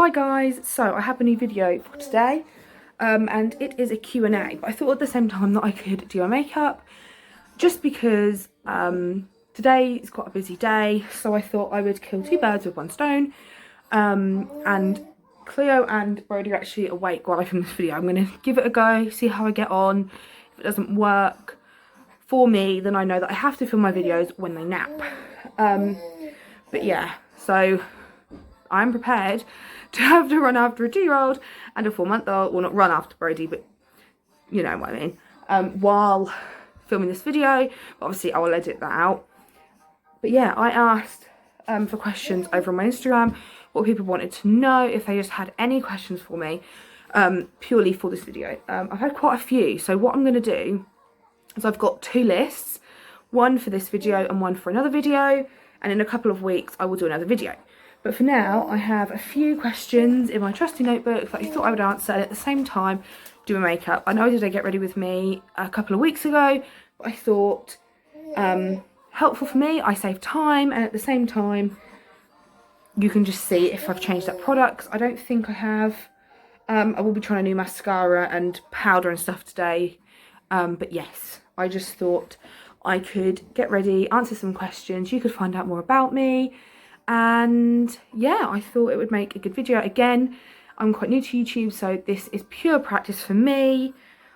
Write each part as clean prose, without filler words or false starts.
Hi guys, so I have a new video for today and it is a Q&A, but I thought at the same time that I could do my makeup just because today is quite a busy day, so I thought I would kill two birds with one stone. And Cleo and Brody are actually awake while I film this video. I'm going to give it a go, see how I get on. If it doesn't work for me, then I know that I have to film my videos when they nap. But yeah, so I'm prepared to have to run after a 2-year-old and a 4-month-old. Well, not run after Brody, but you know what I mean. While filming this video, obviously I will edit that out. But yeah, I asked for questions over on my Instagram, what people wanted to know, if they just had any questions for me, purely for this video. I've had quite a few, so what I'm going to do is I've got 2 lists, one for this video and one for another video, and in a couple of weeks I will do another video. But for now, I have a few questions in my trusty notebook that I thought I would answer, and at the same time do my makeup. I know I did a Get Ready With Me a couple of weeks ago, but I thought helpful for me, I save time, and at the same time you can just see if I've changed up products. I don't think I have. I will be trying a new mascara and powder and stuff today, but yes, I just thought I could get ready, answer some questions, you could find out more about me. And yeah, I thought it would make a good video. Again, I'm quite new to YouTube, so this is pure practice for me.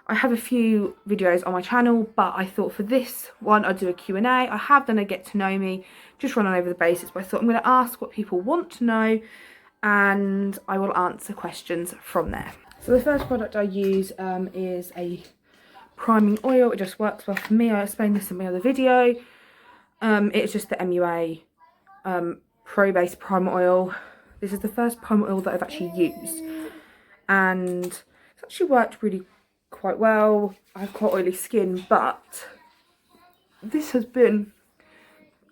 I have a few videos on my channel, but I thought for this one I'd do a Q&A. I have done a get to know me, just running over the basics, but I thought I'm going to ask what people want to know and I will answer questions from there. So the first product I use is a priming oil. It just works well for me. I explained this in my other video. It's just the MUA Pro Base Primer Oil. This is the first primer oil that I've actually used, and it's actually worked really quite well. I have quite oily skin, but this has been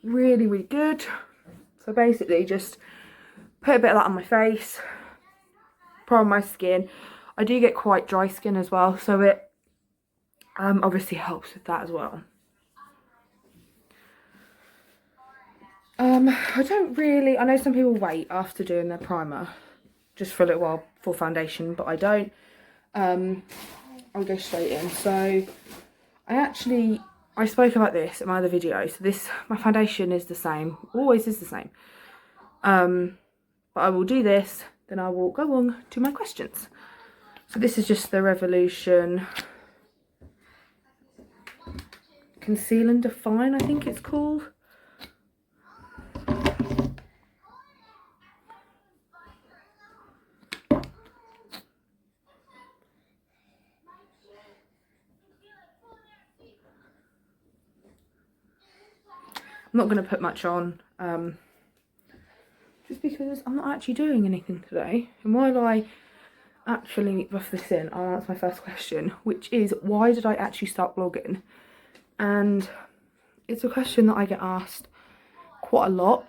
really good. So basically just put a bit of that on my face, prime my skin. I do get quite dry skin as well, so it obviously helps with that as well. I know some people wait after doing their primer just for a little while for foundation, but I don't. I'll go straight in. So I spoke about this in my other video. So my foundation is the same, always is the same. But I will do this, then I will go on to my questions. So this is just the Revolution Conceal and Define, I think it's called. I'm not going to put much on, just because I'm not actually doing anything today. And while I actually rough this in, I'll answer my first question, which is, why did I actually start vlogging? And it's a question that I get asked quite a lot,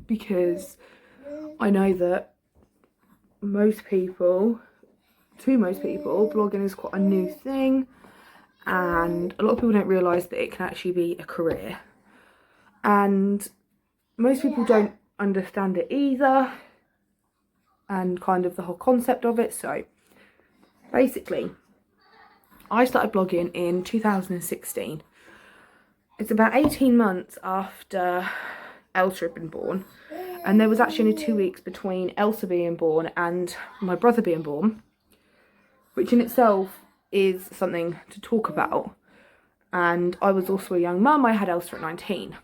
because I know that to most people, vlogging is quite a new thing. And a lot of people don't realise that it can actually be a career, and most people don't understand it either, and kind of the whole concept of it. So basically I started blogging in 2016. It's about 18 months after Elsa had been born, and there was actually only 2 weeks between Elsa being born and my brother being born, which in itself is something to talk about. And I was also a young mum. I had Elsa at 19,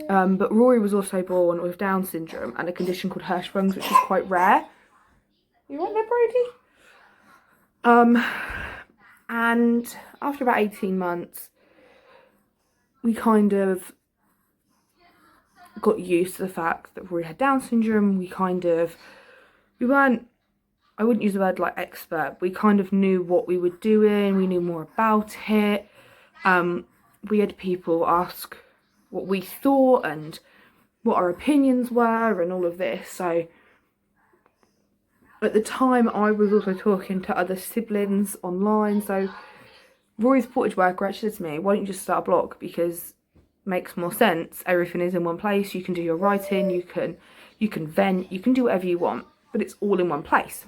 but Rory was also born with Down syndrome and a condition called Hirschsprung's, which is quite rare. You right there, Brody? And after about 18 months we kind of got used to the fact that Rory had Down syndrome. We weren't, I wouldn't use the word like expert. We kind of knew what we were doing. We knew more about it. We had people ask what we thought and what our opinions were and all of this. So at the time I was also talking to other siblings online. So Rory's portage worker actually said to me, why don't you just start a blog, because it makes more sense. Everything is in one place. You can do your writing, you can you can vent, you can do whatever you want, but it's all in one place.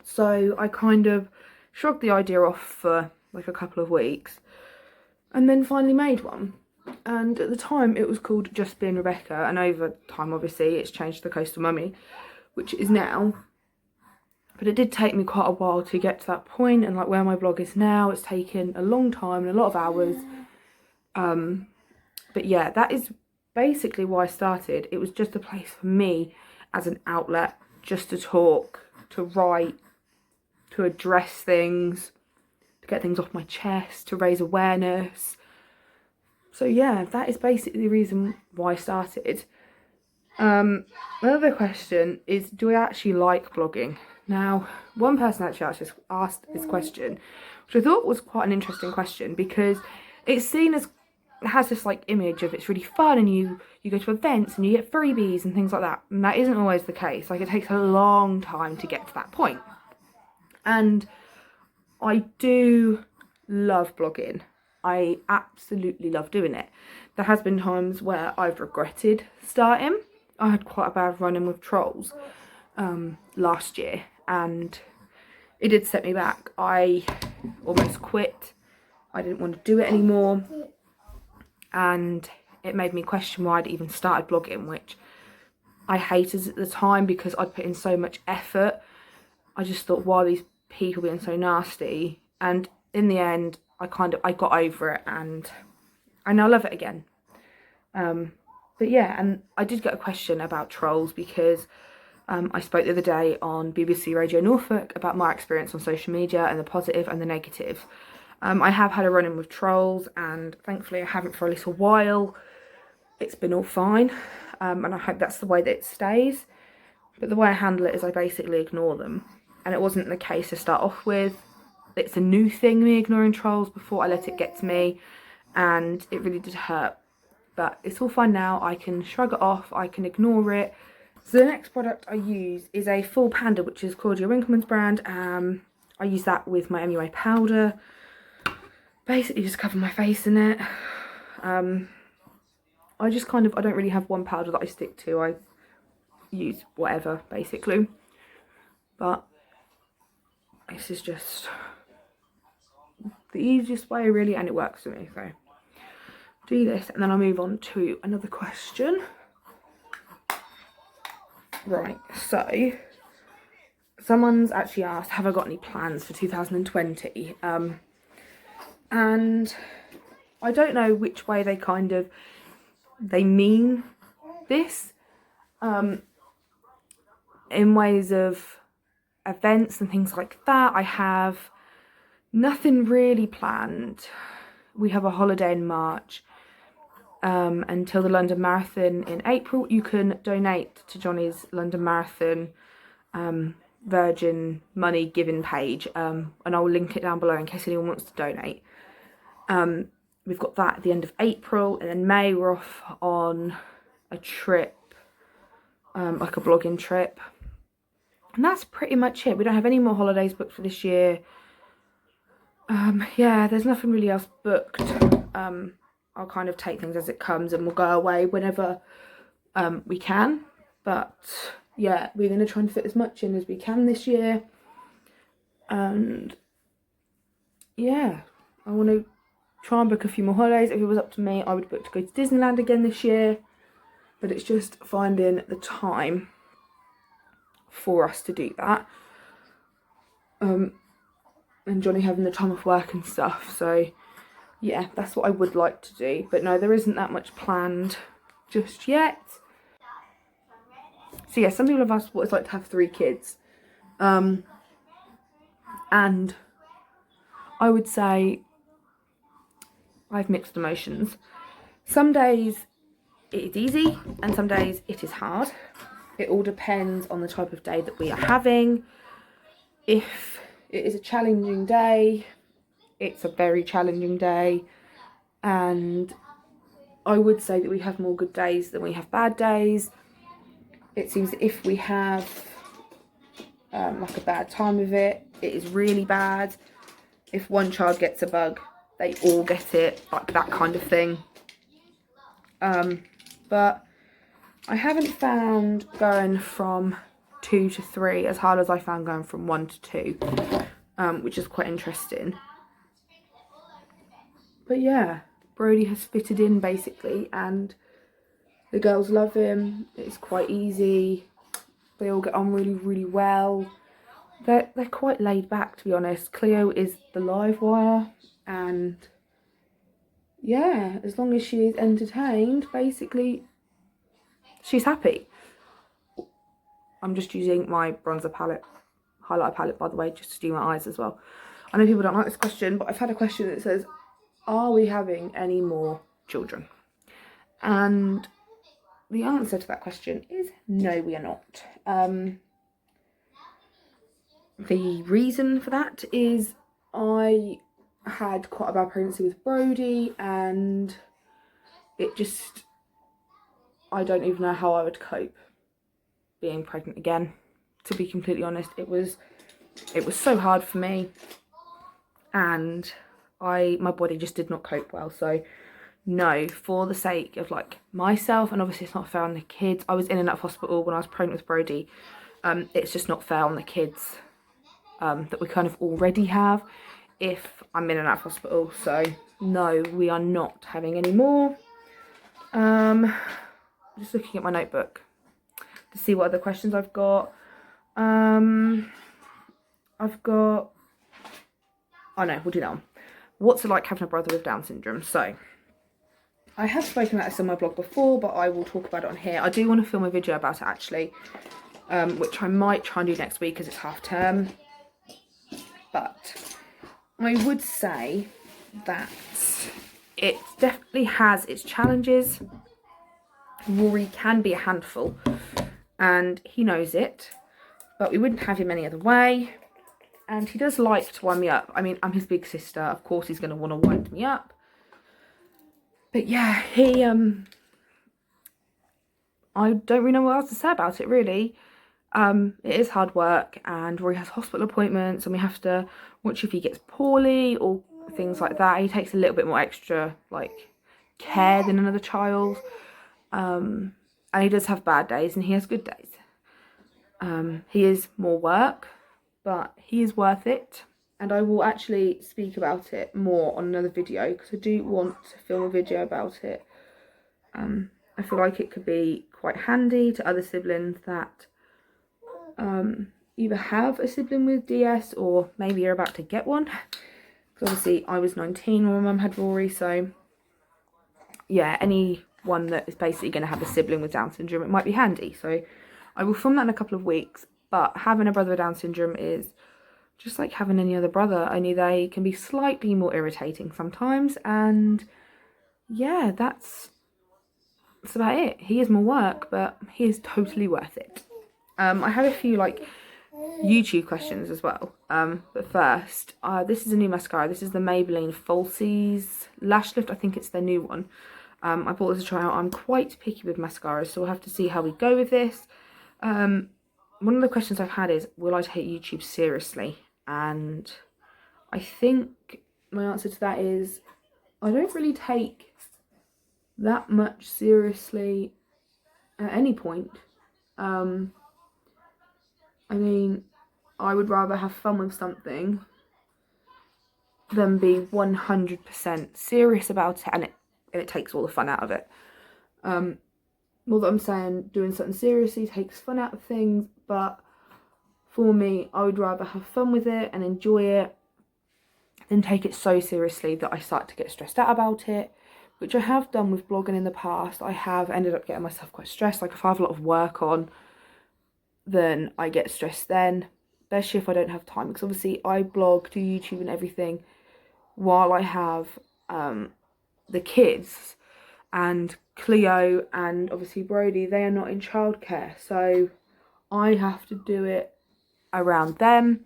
So I kind of shrugged the idea off for like a couple of weeks and then finally made one. And at the time it was called Just Being Rebecca, and over time obviously it's changed to the Coastal Mummy, which it is now. But it did take me quite a while to get to that point, and like where my blog is now, it's taken a long time and a lot of hours. But yeah, that is basically why I started. It was just a place for me as an outlet, just to talk, to write, to address things, to get things off my chest, to raise awareness. So yeah, that is basically the reason why I started. Another question is, do I actually like blogging? Now, one person actually asked this question, which I thought was quite an interesting question, because it's seen as, it has this like image of it's really fun and you go to events and you get freebies and things like that. And that isn't always the case. Like, it takes a long time to get to that point. And I do love blogging. I absolutely love doing it. There has been times where I've regretted starting. I had quite a bad run-in with trolls last year, and it did set me back. I almost quit. I didn't want to do it anymore, and it made me question why I'd even started blogging, which I hated at the time because I'd put in so much effort. I just thought, why are these people being so nasty? And in the end, I got over it, and I now love it again. But yeah, and I did get a question about trolls because I spoke the other day on BBC Radio Norfolk about my experience on social media and the positive and the negative. I have had a run-in with trolls, and thankfully I haven't for a little while. It's been all fine, and I hope that's the way that it stays. But the way I handle it is I basically ignore them. And it wasn't the case to start off with. It's a new thing, me ignoring trolls, before I let it get to me, and it really did hurt. But it's all fine now. I can shrug it off, I can ignore it. So the next product I use is a Full Panda, which is Claudia Winkleman's brand. I use that with my MUA powder. Basically just cover my face in it. I just I don't really have one powder that I stick to. I use whatever, basically. But this is just the easiest way, really, and it works for me. So do this, and then I'll move on to another question. Right, so someone's actually asked, have I got any plans for 2020? And I don't know which way they mean this, in ways of events and things like that. I have nothing really planned. We have a holiday in March until the London Marathon in April. You can donate to Johnny's London Marathon Virgin money giving page, and I'll link it down below in case anyone wants to donate. We've got that at the end of April, and then May we're off on a trip, like a blogging trip, and that's pretty much it. We don't have any more holidays booked for this year. Yeah, there's nothing really else booked. I'll kind of take things as it comes, and we'll go away whenever we can. But yeah, we're going to try and fit as much in as we can this year. And yeah, I want to try and book a few more holidays. If it was up to me, I would book to go to Disneyland again this year. But it's just finding the time for us to do that. And Johnny having the time off work and stuff. So yeah, that's what I would like to do. But no, there isn't that much planned just yet. So yeah, some people have asked what it's like to have 3 kids. And I would say I have mixed emotions. Some days it is easy and some days it is hard. It all depends on the type of day that we are having. If it is a challenging day, it's a very challenging day, and I would say that we have more good days than we have bad days. It seems that if we have like a bad time of it, it is really bad. If one child gets a bug, they all get it, like that kind of thing. But I haven't found going from 2 to 3 as hard as I found going from 1 to 2, which is quite interesting. But yeah, Brody has fitted in basically, and the girls love him. It's quite easy. They all get on really, really well. They're quite laid back, to be honest. Cleo is the live wire, and yeah, as long as she is entertained, basically, she's happy. I'm just using my bronzer palette, highlighter palette, by the way, just to do my eyes as well. I know people don't like this question, but I've had a question that says, are we having any more children? And the answer to that question is no, we are not. The reason for that is I had quite a bad pregnancy with Brody, and it just, I don't even know how I would cope being pregnant again, to be completely honest. It was so hard for me, and my body just did not cope well. So no, for the sake of like myself, and obviously it's not fair on the kids. I was in and out of hospital when I was pregnant with Brody. It's just not fair on the kids that we kind of already have if I'm in and out of hospital. So no, we are not having any more. Just looking at my notebook to see what other questions I've got. Oh no, we'll do that one. What's it like having a brother with Down syndrome? So I have spoken about this on my blog before, but I will talk about it on here. I do want to film a video about it actually, which I might try and do next week because it's half term. But I would say that it definitely has its challenges. Rory can be a handful, and he knows it, but we wouldn't have him any other way. And he does like to wind me up. I mean, I'm his big sister. Of course he's going to want to wind me up. But yeah, he, I don't really know what else to say about it, really. It is hard work, and Rory has hospital appointments, and we have to watch if he gets poorly or things like that. He takes a little bit more extra, like, care than another child. And he does have bad days, and he has good days. He is more work, but he is worth it. And I will actually speak about it more on another video, because I do want to film a video about it. I feel like it could be quite handy to other siblings that either have a sibling with DS or maybe are about to get one. Because obviously I was 19 when my mum had Rory, so yeah, anyone that is basically going to have a sibling with Down syndrome, it might be handy. So I will film that in a couple of weeks. But having a brother with Down syndrome is just like having any other brother, only they can be slightly more irritating sometimes. And yeah, that's about it. He is more work, but he is totally worth it. I have a few like YouTube questions as well. But first, this is a new mascara. This is the Maybelline Falsies Lash Lift. I think it's their new one. I bought this to try out. I'm quite picky with mascaras, so we'll have to see how we go with this. One of the questions I've had is, will I take YouTube seriously? And I think my answer to that is, I don't really take that much seriously at any point. I mean, I would rather have fun with something than be 100% serious about it, and it takes all the fun out of it. Not that I'm saying doing something seriously takes fun out of things, but for me, I would rather have fun with it and enjoy it than take it so seriously that I start to get stressed out about it, which I have done with blogging in the past. I have ended up getting myself quite stressed. Like if I have a lot of work on, then I get stressed then, especially if I don't have time, because obviously I blog, do YouTube and everything while I have the kids, and Cleo and obviously Brody, they are not in childcare, so I have to do it around them,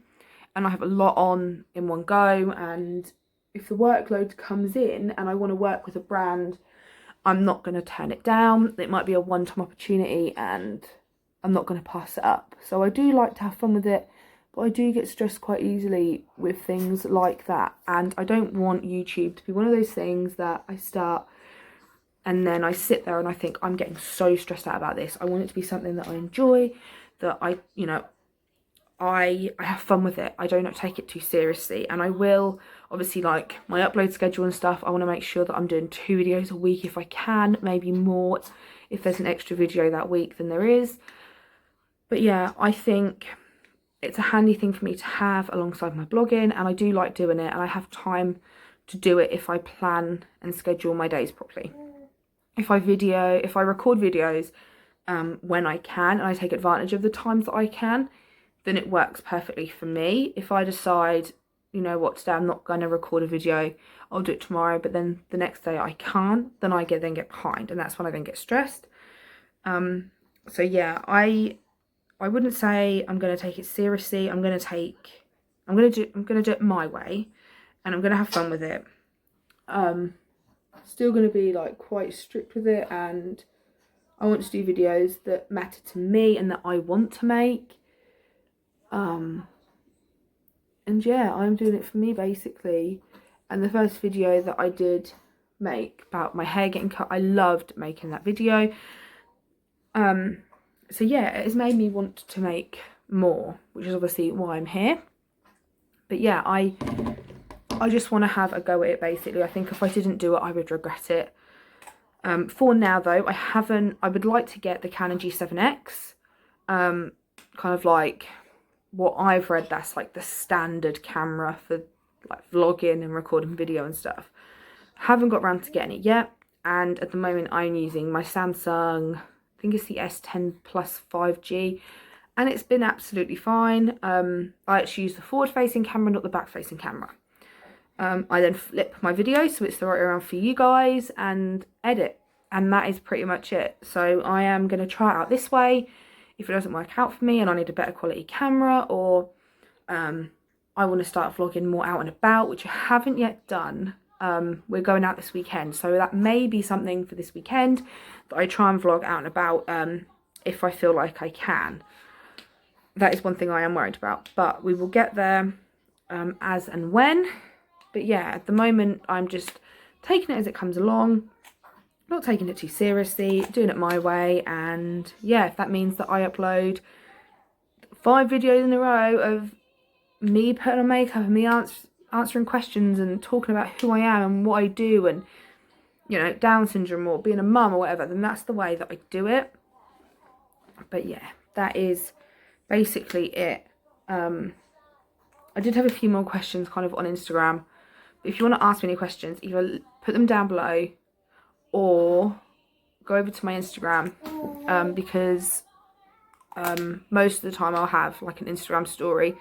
and I have a lot on in one go. And if the workload comes in and I want to work with a brand, I'm not going to turn it down. It might be a one-time opportunity and I'm not going to pass it up. So I do like to have fun with it, but I do get stressed quite easily with things like that. And I don't want YouTube to be one of those things that I start and then I sit there and I think, I'm getting so stressed out about this. I want it to be something that I enjoy, that I have fun with it. I don't take it too seriously, and I will obviously, like my upload schedule and stuff, I want to make sure that I'm doing 2 videos a week if I can, maybe more if there's an extra video that week than there is. But yeah, I think it's a handy thing for me to have alongside my blogging, and I do like doing it, and I have time to do it if I plan and schedule my days properly. If I record videos when I can, and I take advantage of the times that I can, then it works perfectly for me. If I decide, you know what, today I'm not going to record a video, I'll do it tomorrow, but then the next day I can't, then I get behind, and that's when I then get stressed. So yeah, I wouldn't say I'm going to take it seriously. I'm going to do it my way, and I'm going to have fun with it. Still going to be like quite strict with it, and I want to do videos that matter to me and that I want to make. And yeah, I'm doing it for me basically. And the first video that I did make about my hair getting cut, I loved making that video. So yeah, it has made me want to make more, which is obviously why I'm here. But yeah, I just want to have a go at it basically. I think if I didn't do it, I would regret it. For now though, I would like to get the Canon G7X, kind of like what I've read, that's like the standard camera for like vlogging and recording video and stuff. Haven't got around to getting it yet, and at the moment I'm using my Samsung, I think it's the S10 Plus 5G, and it's been absolutely fine. I actually use the forward facing camera, not the back facing camera. I then flip my video so it's the right way around for you guys and edit, and that is pretty much it. So I am going to try it out this way. If it doesn't work out for me and I need a better quality camera, or I want to start vlogging more out and about, which I haven't yet done. We're going out this weekend, so that may be something for this weekend, that I try and vlog out and about if I feel like I can. That is one thing I am worried about, but we will get there as and when. But yeah, at the moment I'm just taking it as it comes along, not taking it too seriously, doing it my way. And yeah, if that means that I upload 5 videos in a row of me putting on makeup and me answering questions and talking about who I am and what I do, and you know, Down syndrome or being a mum or whatever, then that's the way that I do it. But yeah, that is basically it. I did have a few more questions kind of on Instagram. If you want to ask me any questions, either put them down below or go over to my Instagram, because most of the time I'll have like an Instagram story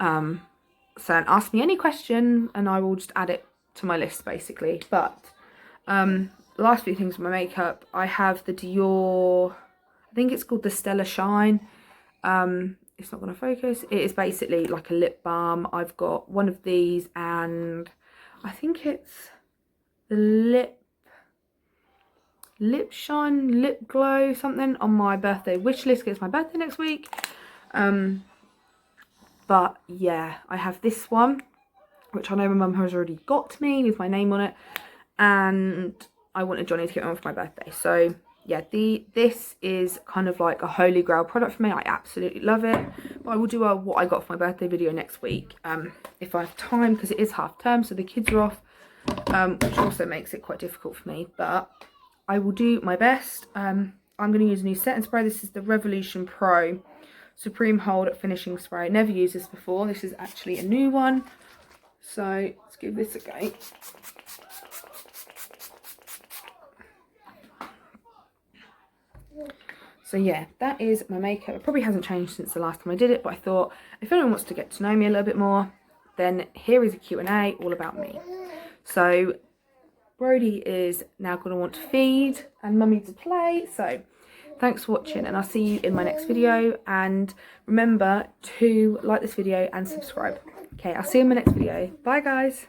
saying ask me any question, and I will just add it to my list basically. But the last few things with my makeup, I have the Dior, I think it's called the Stella Shine. It's not going to focus. It is basically like a lip balm. I've got one of these, and I think it's the lip shine, lip glow, something on my birthday wish list. It's my birthday next week. But yeah, I have this one, which I know my mum has already got me with my name on it, and I wanted Johnny to get one for my birthday. So yeah, this is kind of like a holy grail product for me. I absolutely love it. But I will do a what I got for my birthday video next week, if I have time, because it is half term, so the kids are off, which also makes it quite difficult for me. But I will do my best. I'm going to use a new setting spray. This is the Revolution Pro Supreme Hold Finishing Spray. Never used this before. This is actually a new one. So let's give this a go. So yeah, that is my makeup. It probably hasn't changed since the last time I did it, but I thought if anyone wants to get to know me a little bit more, then here is a Q&A all about me. So Brody is now going to want to feed and Mummy to play. So thanks for watching, and I'll see you in my next video. And remember to like this video and subscribe. Okay, I'll see you in my next video. Bye guys.